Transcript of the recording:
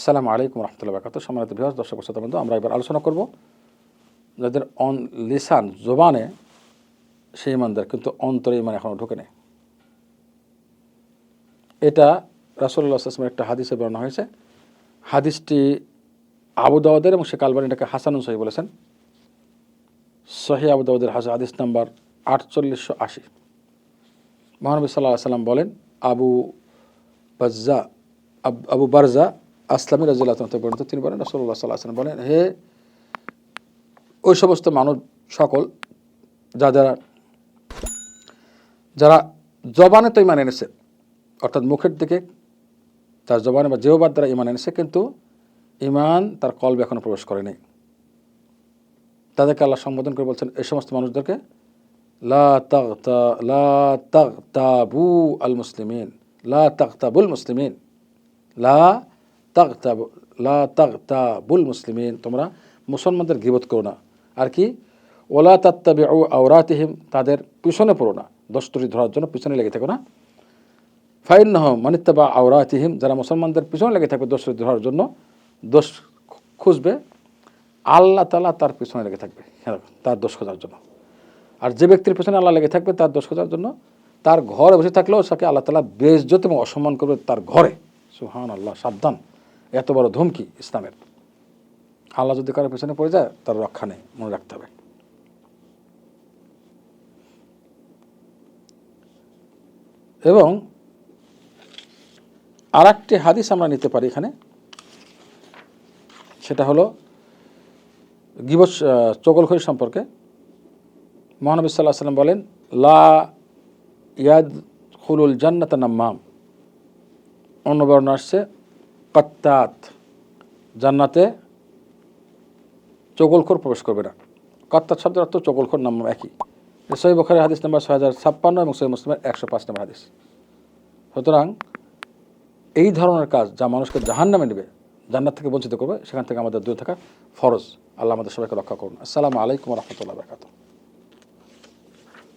আসসালামু আলাইকুম রহমতুল্লাহ বারাকাতুহু। সম্মানিত ভিউয়ার্স, দর্শক শ্রোতা বন্ধু, আমরা এবার আলোচনা করব যাদের লিসান জবানে সেই ইমানদার কিন্তু অন্তরে ইমান এখনও ঢোকে নেই। এটা রাসূলুল্লাহ সাল্লাল্লাহু আলাইহি ওয়াসাল্লামের একটা হাদিসে বর্ণনা হয়েছে। হাদিসটি আবু দাউদের এবং শেখ আলবানী এটাকে হাসানুন সহিহ বলেছেন। সহিহ আবু দাউদের হাদিস নাম্বার 4880। মহানবী সাল্লাল্লাহু আলাইহি ওয়াসাল্লাম বলেন, আবু বারজা আসলামী রাদিয়াল্লাহু তাআলা বর্ণিত, তিনি বলেন রাসূলুল্লাহ সাল্লাল্লাহু আলাইহি ওয়াসাল্লাম বলেন, হে ওই সমস্ত মানুষ সকল যারা জবানে তো ইমান এনেছে, অর্থাৎ মুখের দিকে তার জবানে বা জিহ্বার দ্বারা ইমান এনেছে, কিন্তু ইমান তার কলবে এখনও প্রবেশ করেনি, তাদেরকে আল্লাহ সম্বোধন করে বলছেন এই সমস্ত মানুষদেরকে লা তাগতাবু আল মুসলিমিন, লা তাগতাবুল মুসলিমিন, লা তাগতাবুল মুসলিমিন, তোমরা মুসলমানদের গীবত করো না। আর কি, ওলা তাত্তাবিউ আওরাতিহিম, তাদের পিছনে পড়ো না, দোষ ত্রুটি ধরার জন্য পিছনে লেগে থেকো না। ফাইন্নাহুম মান ইত্তাবা আওরাতিহিম, যারা মুসলমানদের পিছনে লেগে থাকবে দোষ ত্রুটি ধরার জন্য, দোষ খুঁজবে, আল্লাহ তাআলা তার পিছনে লেগে থাকবে তার দোষ খোঁজার জন্য। আর যে ব্যক্তির পিছনে আল্লাহ লেগে থাকবে তার দোষ খোঁজার জন্য, তার ঘরে বসে থাকলেও তাকে আল্লাহ তাআলা বেইজ্জত এবং অসম্মান করবে তার ঘরে। সুবহানাল্লাহ, সাবধান, এত বড় ধমকি ইসলামের। আল্লাহ যদি কারোর পিছনে পড়ে যায় তার রক্ষা নেই, মনে রাখতে হবে। এবং আর একটি হাদিস আমরা নিতে পারি এখানে, সেটা হলো গীবত চগলখড়ি সম্পর্কে। মহানবী সাল্লাল্লাহু আলাইহি ওয়াসাল্লাম বলেন, লা ইয়াদখুলুল জান্নাতা নাম্মাম, অন্য বর্ণনা আসছে কাত্তাত, জান্নাতে চগলখোর প্রবেশ করবে না। কাত্তাত শব্দের অর্থ চগলখোর, নাম একই। সহিহ বুখারী হাদিস নাম্বার 6056 এবং সহিহ মুসলিমের 105 নম্বর হাদিস। সুতরাং এই ধরনের কাজ যা মানুষকে জাহান্নামে নেবে, জান্নাত থেকে বঞ্চিত করবে, সেখান থেকে আমাদের দূরে থাকা ফরজ। আল্লাহ আমাদের সবাইকে রক্ষা করুন। আসসালামু আলাইকুম রহমতুল্লাহ বারাকাতুহু।